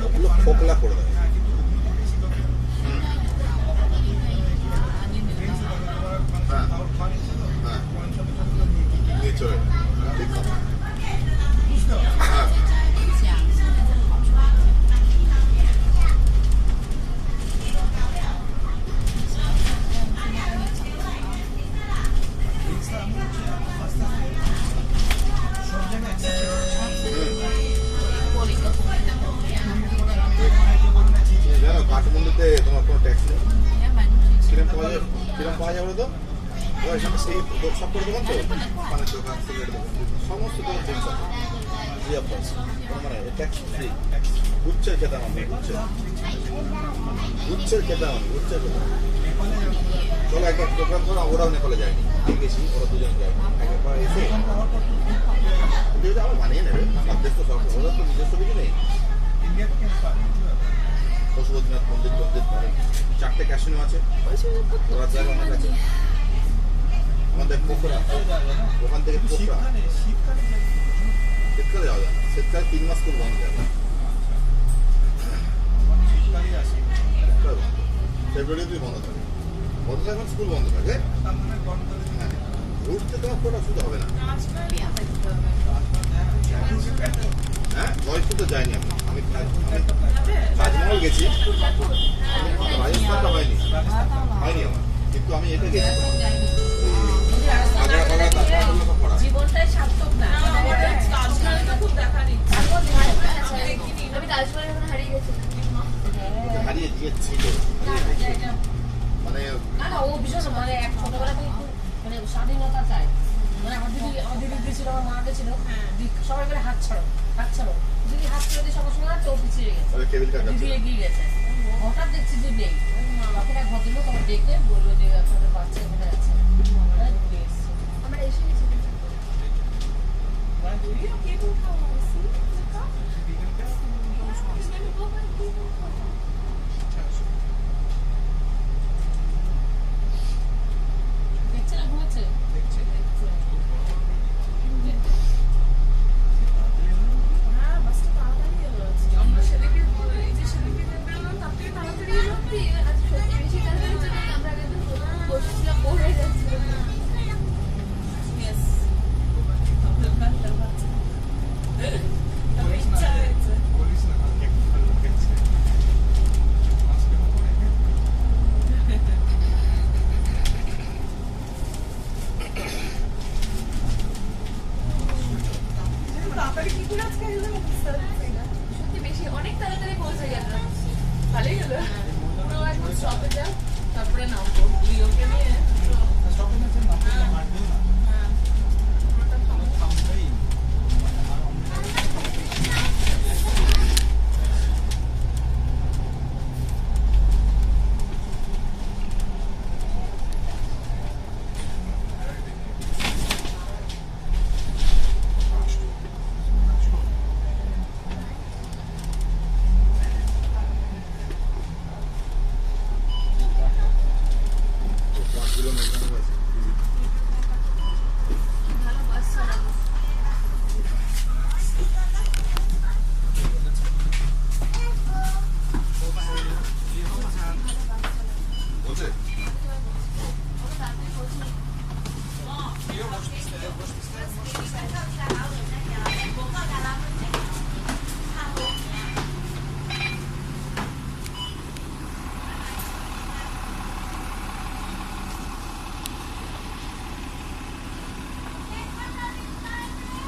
ওগুলো খোকলা করে দেয়। হ্যাঁ হ্যাঁ নিয়ে চলে ঠিক কথা। হ্যাঁ জানো কাঠমান্ডুতে তোমার কোনো ট্যাক্স নেই। কিরম পাওয়া যাবে তো এখানে সেই সব করে দোকান তো পানের দোকান সিগারেট দোকান সমস্ত দোকান ড্রিঙ্কস আছে ফ্রি অফ কস্ট, মানে ট্যাক্স ফ্রি। গুচ্ছের খেতাম আমি, গুচ্ছের খেতাম চলো একটা প্রোগ্রাম করো। ওরাও নেপালে যায়নি, আমি গেছি, ওরা দুজন যায় একবার এসে আমার মানিয়ে নেবে। সব দেশ তো সব ওদের তো নিজস্ব কিছু নেই। পশুপতিনাথ মন্দির টন্দির পরে 4টে ক্যাসিনো আছে, ওরা যায় আমার কাছে। আমাদের পোখরা ওখান থেকে পোখরা শীতকালে যাওয়া যায় না, শীতকালে 3 মাস স্কুল বন্ধ যায়। ফেব্রুয়ারিতেই বন্ধ থাকে, এখন স্কুল বন্ধ থাকে। হ্যাঁ ঘুরতে তোমার কোনো অসুবিধা হবে না। হ্যাঁ জয়পুর তো যাইনি আমি তাজমহল গেছি, রাজস্থানটা হয়নি আমার, কিন্তু আমি এটা গেছি জীবনটাই সার্থক না। খুব দেখার ইচ্ছা, হারিয়ে দিয়েছি মানে ও ভীষণ মানে এক ছোটবেলা থেকে মানে স্বাধীনতা চাই। মানে আমার দিদি গেছিল, আমার মা গেছিল, সবাই করে হাত ছাড়ো দিদি হাত ছেড়ে দিয়ে সবার সঙ্গে চোখ পিছিয়ে গেছে, দিদি এগিয়ে গেছে। হঠাৎ দেখছি যে নেই, তখন এক ভদ্রলোক আমার ডেকে বললো যে আপনাদের বাচ্চা এখানে আছে। আমরা এসে গেছি দেখছে না, ঘুমাচ্ছে। অনেক তাড়াতাড়ি পৌঁছে গেল, ভালোই হলো। তারপরে নামবো লিওকে নিয়ে।